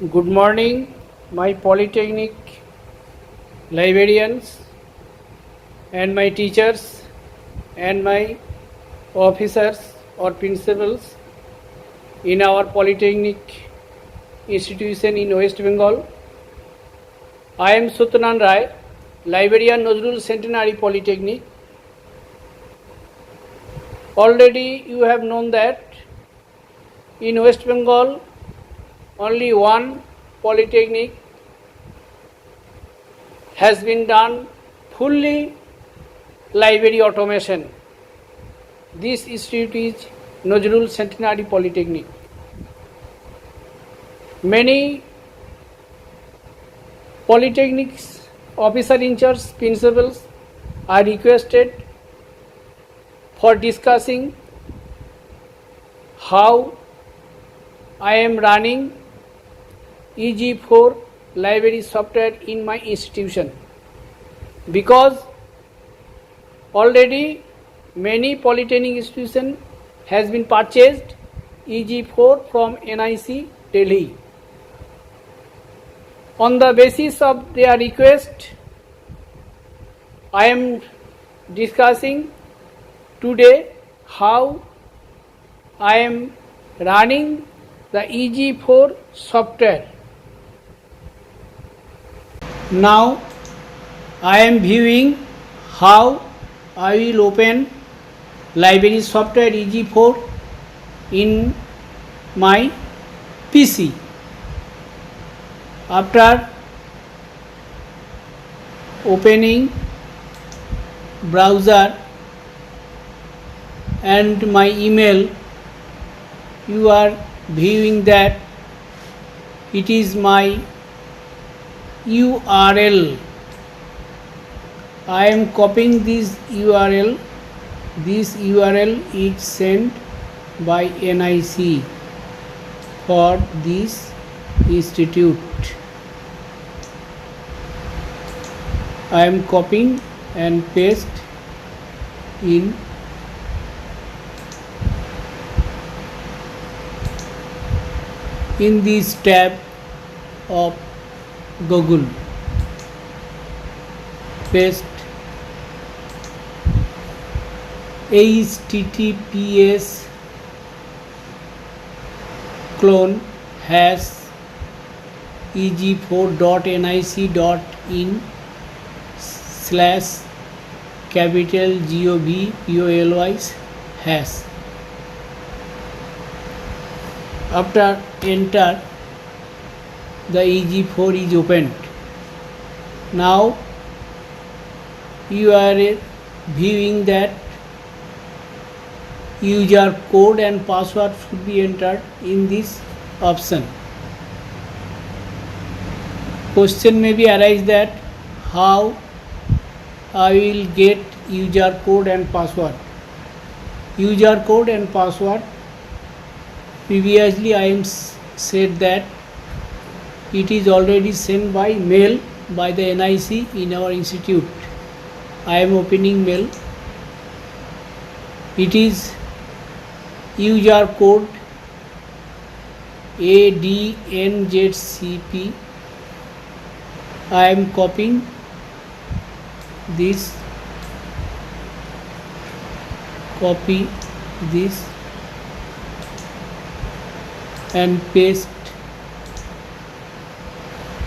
Good morning, my Polytechnic librarians and my teachers and my officers or principals in our Polytechnic institution in West Bengal. I am Sutyanan Rai, librarian Nazrul Centenary Polytechnic. Already you have known that in West Bengal only one polytechnic has been done fully library automation. This institute is Nazrul Centenary Polytechnic. Many polytechnics officer in charge principals are requested for discussing how I am running EG4 library software in my institution, because already many polytechnic institution has been purchased EG4 from NIC Delhi. On the basis of their request, I am discussing today how I am running the EG4 software. Now I am viewing how I will open library software EG4 in my PC. After opening browser and my email, you are viewing that it is my URL. I am copying this URL. This URL is sent by NIC for this institute. I am copying and paste in this tab of Google. Paste https clone hash eg4.nic.in / capital GOVPOLY hash. After enter, the EG4 is opened. Now you are viewing that user code and password should be entered in this option. Question may be arise that how I will get user code and password. User code and password, previously I am said that it is already sent by mail by the NIC in our institute. I am opening mail. It is user code ADNZCP. I am copying this, copy this and paste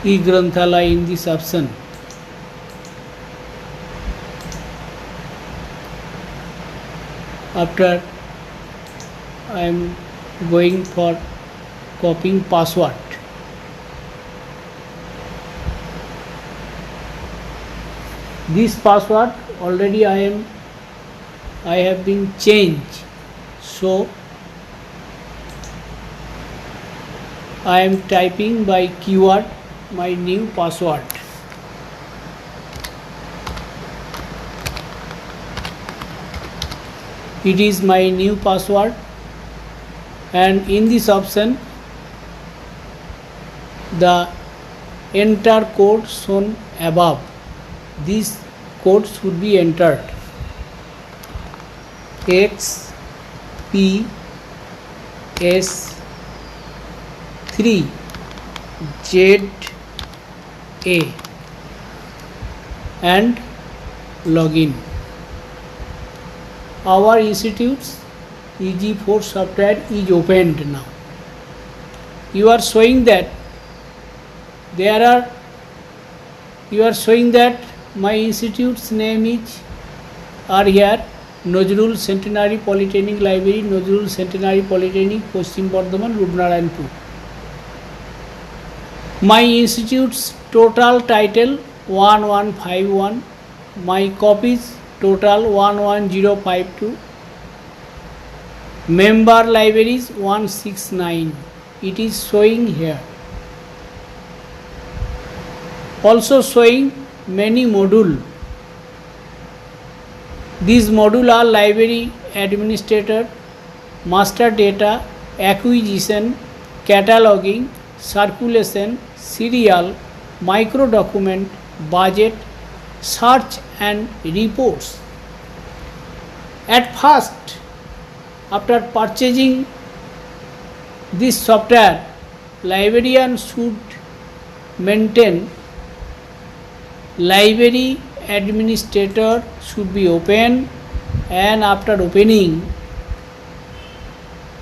eGranthala in this option. After I am going for copying password. This password already I have been changed, so I am typing by keyword my new password. It is my new password, and in this option the enter code shown above, this code should be entered. XPS3 ZA and login. Our institute's EG4 software is opened now. You are showing that my institute's name is are here Nazrul Centenary Polytechnic Library, Nazrul Centenary Polytechnic, Paschim Bardhaman, Rupnarayanpur. My institute's total title 1151, my copies total 11052, member libraries 169. It is showing here. Also showing many modules. These modules are library administrator, master data, acquisition, cataloging, circulation, serial, micro document, budget, search and reports. At first, after purchasing this software, librarian should maintain library administrator should be open, and after opening,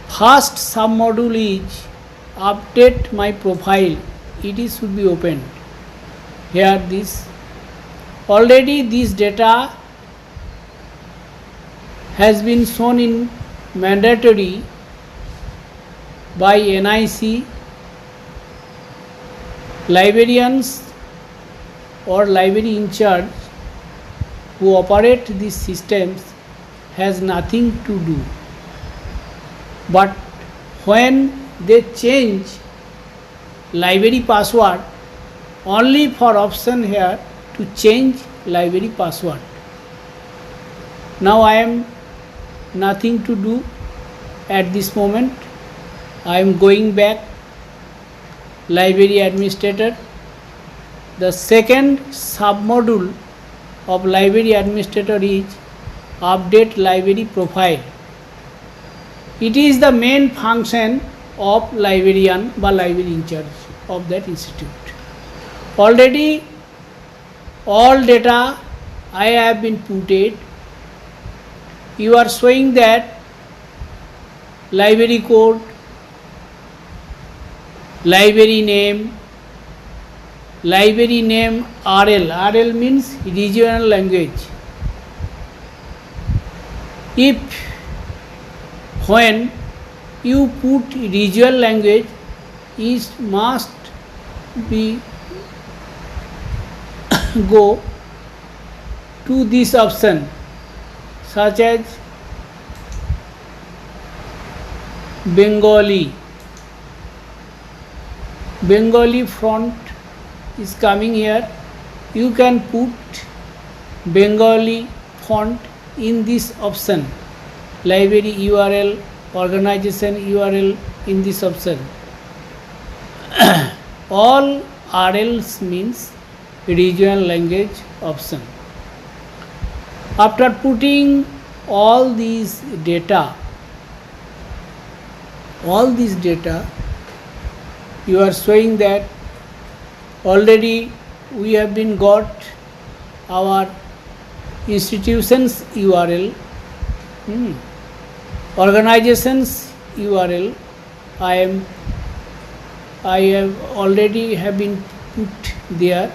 first submodule is update my profile. It is should be opened. Here this already this data has been shown in mandatory by NIC. Librarians or library in charge who operate these systems has nothing to do. But when they change library password, only for option here to change library password. Now I am nothing to do at this moment. I am going back library administrator. The second submodule of library administrator is update library profile. It is the main function of librarian or library in charge of that institute. Already all data I have been putted. You are showing that library code, library name RL. RL means regional language. If when you put regional language, it must be go to this option, such as Bengali font is coming here. You can put Bengali font in this option, library URL, organization URL in this option. All RLs means regional language option. After putting all these data, you are showing that already we have been got our institutions URL, organizations URL. I have already have been put there.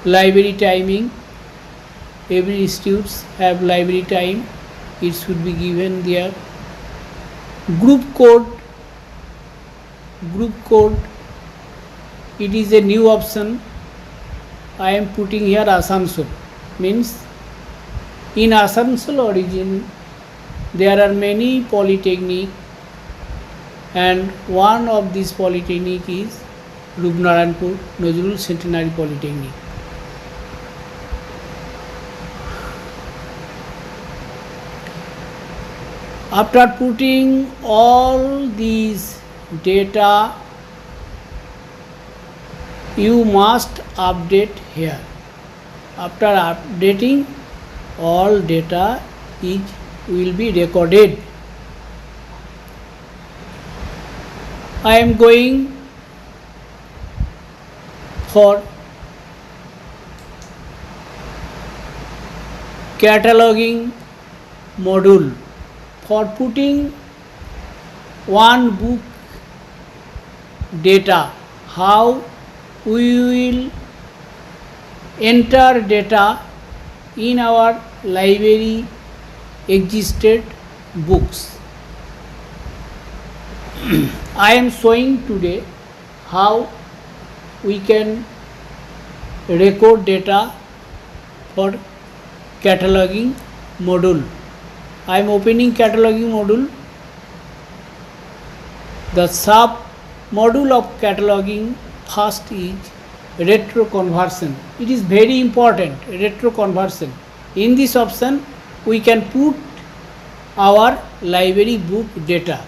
Library timing, every institutes have library time, it should be given there. Group code, it is a new option. I am putting here Asansol, means in Asansol origin there are many polytechnic, and one of these polytechnic is Rupnarayanpur Nazrul Centenary Polytechnic. After putting all these data, you must update here. After updating, all data will be recorded. I am going for cataloging module, for putting one book data, how we will enter data in our library existed books. I am showing today how we can record data for cataloging module. I am opening cataloging module. The sub module of cataloging first is retro conversion. It is very important, retro conversion. In this option we can put our library book data.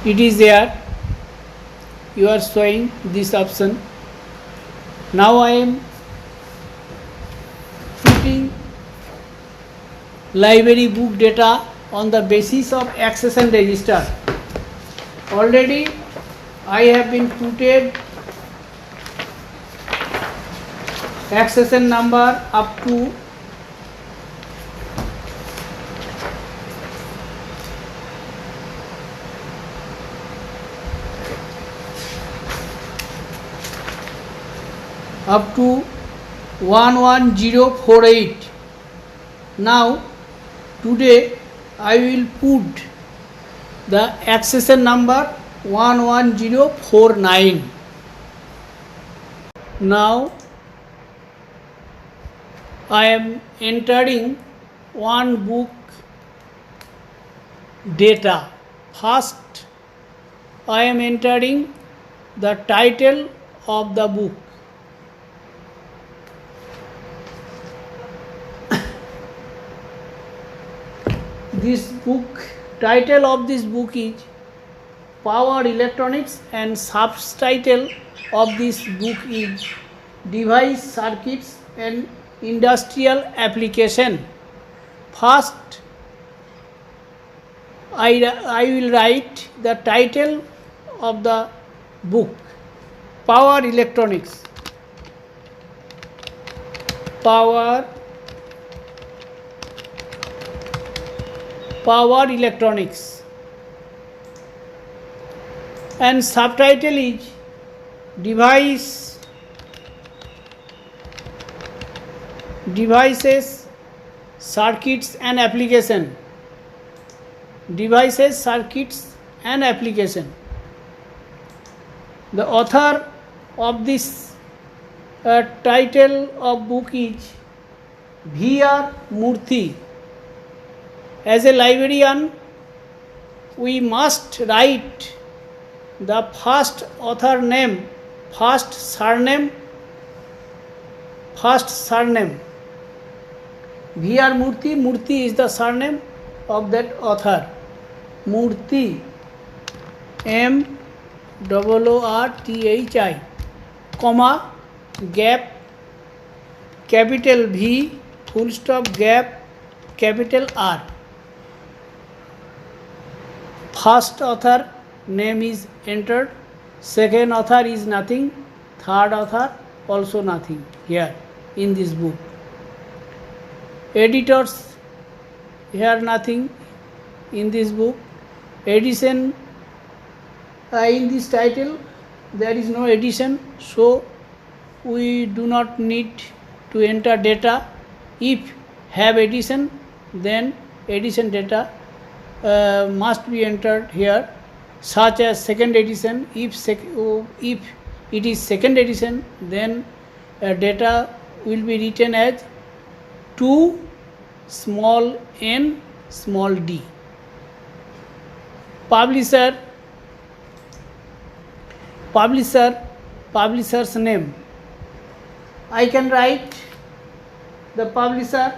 It is there, you are showing this option. Now I am putting library book data on the basis of accession register. Already I have been putted accession number up to up to 11048. Now today I will put the accession number 11049. Now I am entering one book data. First I am entering the title of the book. This book, title of this book is Power Electronics, and subtitle of this book is Device Circuits and Industrial Application. First I will write the title of the book, Power Electronics. Power Electronics, and subtitle is Devices, Circuits and Application. Devices, Circuits and Application. The author of this title of book is V.R. Murthy. As a librarian, we must write the first author name, first surname. V.R. Murthy. Murthy is the surname of that author. Murthy, Moorthi, comma, gap, capital V, full stop, gap, capital R. First author name is entered, second author is nothing, third author also nothing here in this book. Editors, here nothing in this book. Edition, in this title there is no edition, so we do not need to enter data. If have edition, then edition data must be entered here, such as second edition. If it is second edition, then data will be written as 2 small n small d. Publisher's name. I can write the publisher.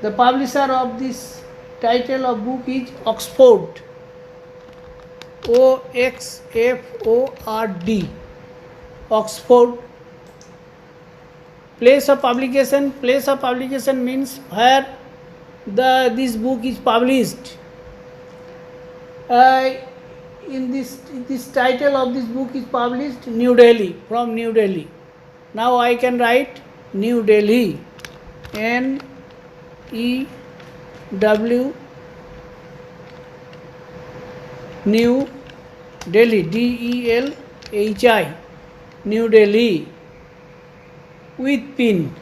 The publisher of this title of book is Oxford, Oxford, Oxford. Place of publication. Place of publication means where this book is published. in this title of this book is published New Delhi, from New Delhi. Now I can write New Delhi, New New Delhi, Delhi, New Delhi, with pin.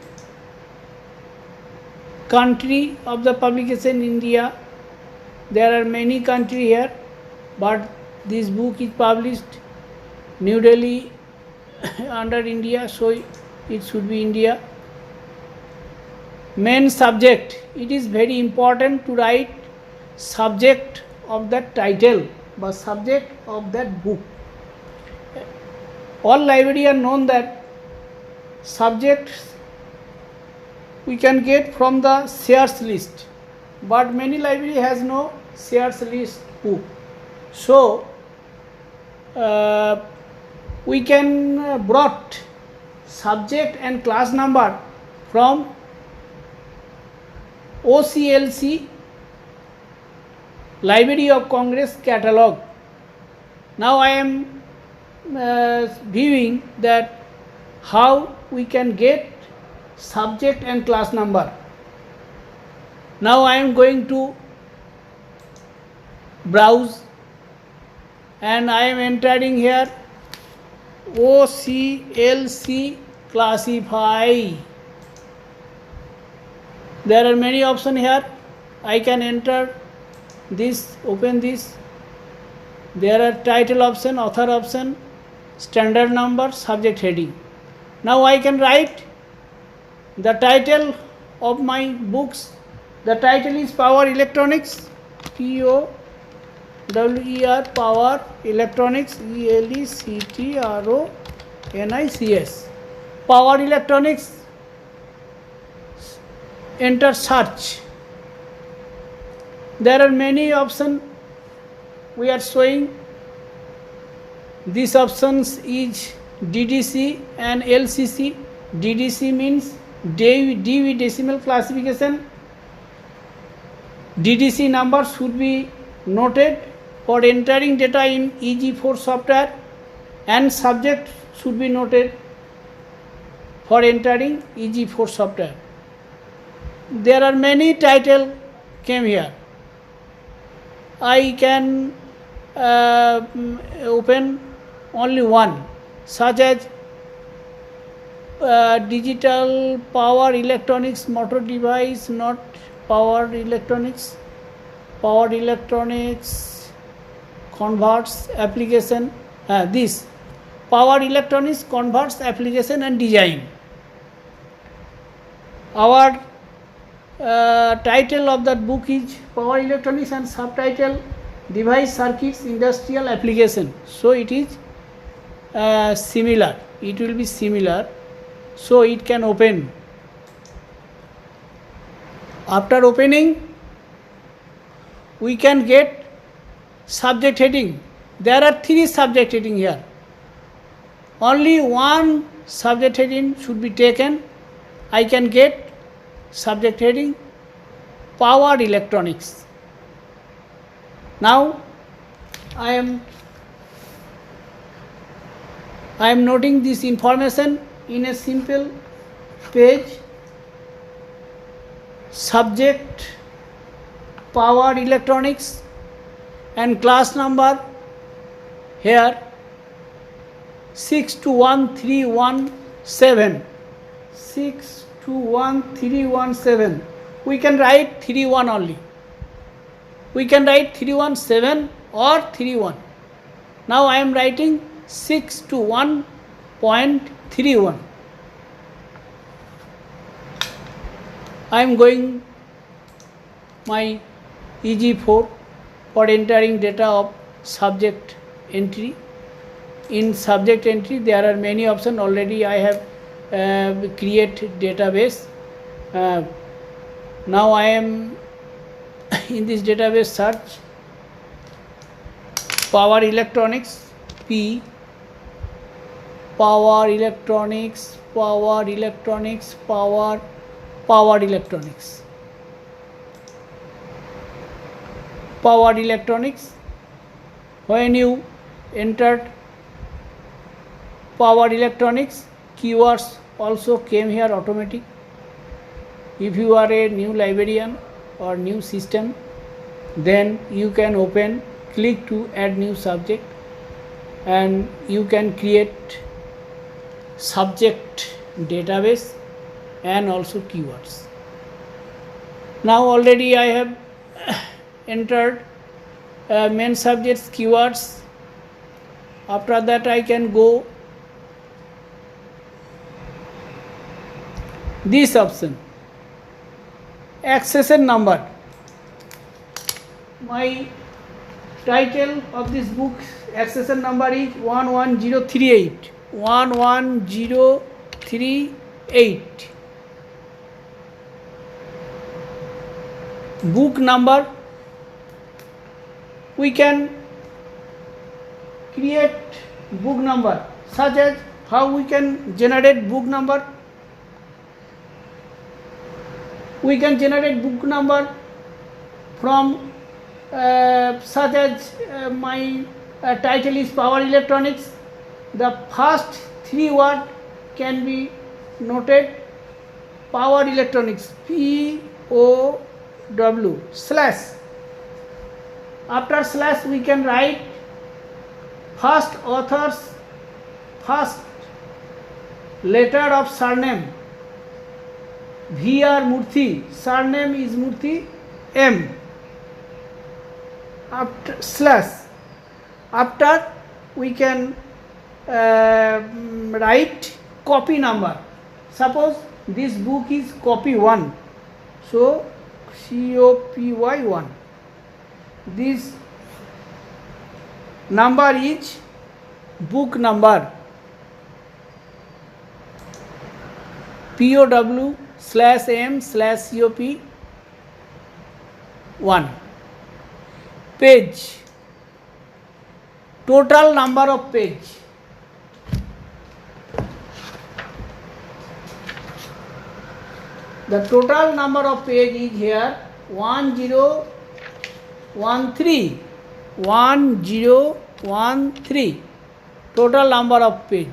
Country of the publication India. There are many countries here, but this book is published New Delhi under India, so it should be India. Main subject. It is very important to write subject of that title, but subject of that book. All librarians known that subjects we can get from the shares list, but many library has no shares list book. So we can brought subject and class number from OCLC, Library of Congress catalog. Now I am viewing that how we can get subject and class number. Now I am going to browse and I am entering here OCLC classify. There are many options here. I can enter this, open this. There are title option, author option, standard number, subject heading. Now I can write the title of my books. The title is Power Electronics, POWER, Power Electronics, ELECTRONICS. Power Electronics. Enter search. There are many options we are showing. These options is DDC and LCC. DDC means Dewey Decimal Classification. DDC number should be noted for entering data in EG4 software, and subject should be noted for entering EG4 software. There are many titles came here. I can open only one, such as digital power electronics motor device, not power electronics converts application. This power electronics converts application and design. Our title of that book is Power Electronics and subtitle Device Circuits Industrial Application. So it is similar. It will be similar. So it can open. After opening, we can get subject heading. There are 3 subject heading here. Only one subject heading should be taken. I can get subject heading Power Electronics. Now I am noting this information in a simple page. Subject Power Electronics and class number here 621317. 621317. We can write 31 only. We can write 317 or 31. Now I am writing 621.31. I am going my EG4 for entering data of subject entry. In subject entry there are many options. Already I have create database. Now I am in this database search Power Electronics, P, Power Electronics, Power Electronics, Power Electronics, Power Electronics. When you entered power electronics, keywords also came here automatic. If you are a new librarian or new system, then you can open, click to add new subject, and you can create subject database and also keywords. Now already I have entered main subjects keywords. After that I can go this option, accession number. My title of this book accession number is 11038. 11038. Book number, we can create book number, such as how we can generate book number. We can generate book number from such as my title is power electronics. The first three words can be noted power electronics, POW slash. After slash we can write first author's first letter of surname, VR Murthy, surname is Murthy, M. After slash, after we can write copy number. Suppose this book is copy 1, so COPY 1. This number is book number, POW slash M slash COP 1. Page, total number of page. The total number of page is here 1013. 1013. Total number of page.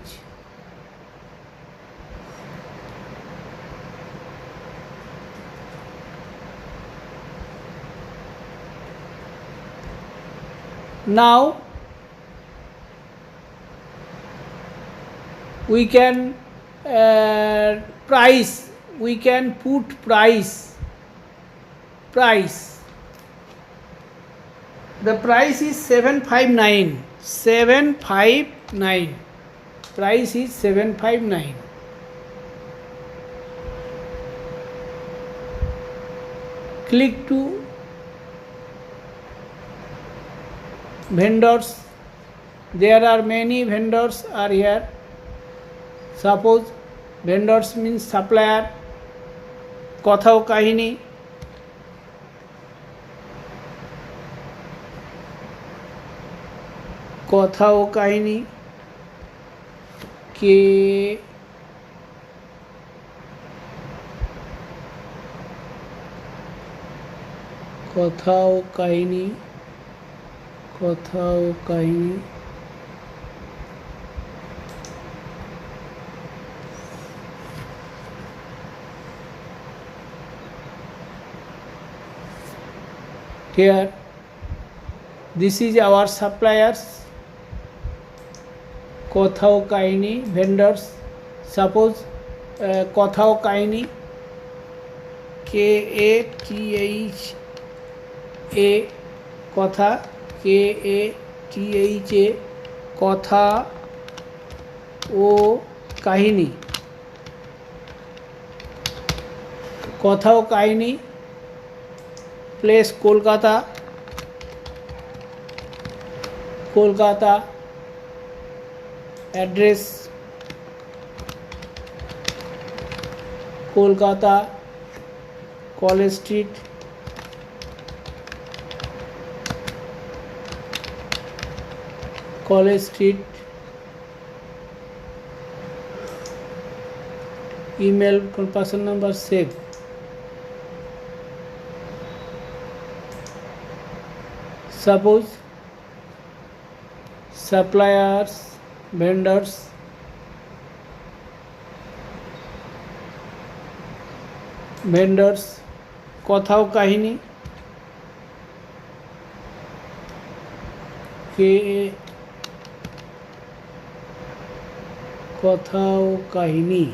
Now we can price, we can put price. The price is 759. 759. Price is 759. Click to vendors. There are many vendors are here. Suppose vendors means supplier. কথা ও কাহিনী, কথা ও কাহিনী, কে কথা ও কাহিনী, কথা ও কাহিনী, here this is our suppliers, কথা ও কাহিনী vendors. Suppose কথা ও কাহিনী, KATHA কথা, KATHA কথা ও কাহিনী, কথা ও কাহিনী, place Kolkata, Kolkata, address Kolkata, college street, college street, email person number save. Suppose suppliers, vendors, কথা ও কাহিনী, কে কথা ও কাহিনী,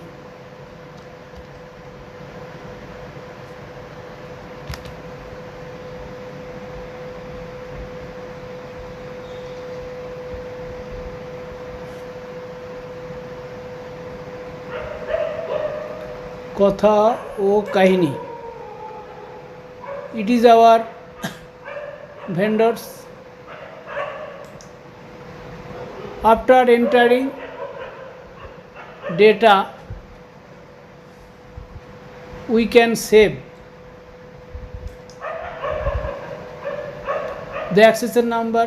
কথা ও কাহিনী. It is our vendors. After entering data, we can save the accession number.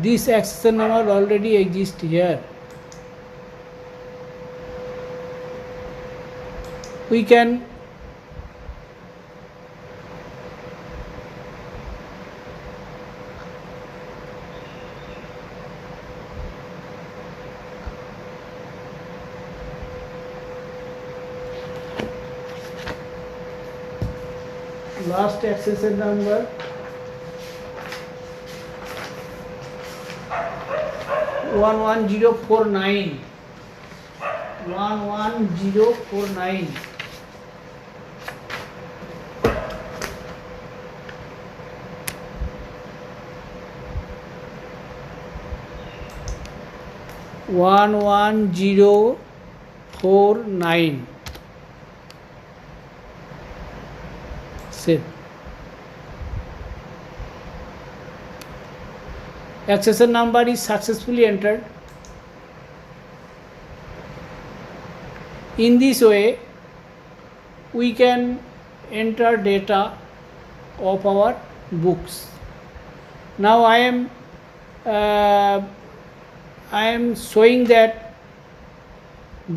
This accession number already exists here. We can last accession number 11049. 11049. One 1049. Save. Accession number is successfully entered. In this way, we can enter data of our books. Now I am showing that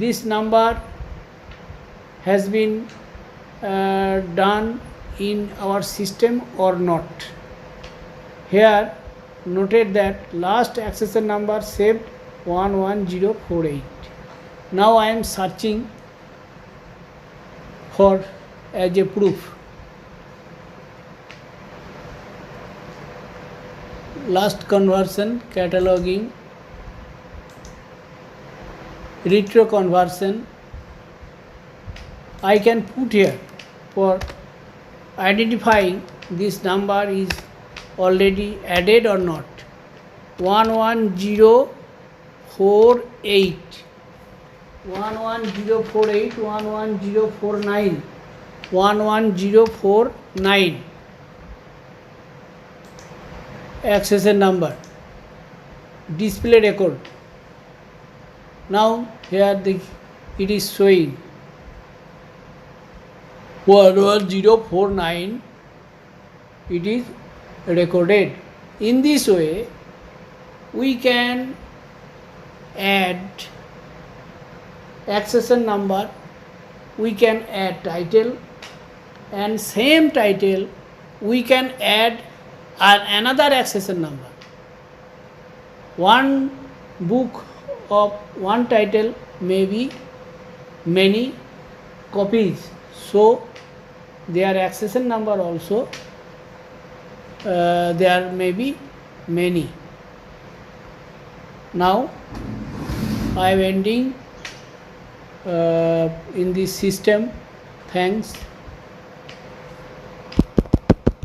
this number has been done in our system or not. Here noted that last accession number saved 11048. Now I am searching for as a proof. Last conversion, cataloging, retro conversion. I can put here for identifying this number is already added or not. 11048, 11048, 11049, 11049 accession number, display record. Now here it is showing 11049. It is recorded. In this way, we can add accession number, we can add title, and same title we can add another accession number. One book of one title may be many copies, so their accession number also there may be many. Now I am ending in this system. Thanks.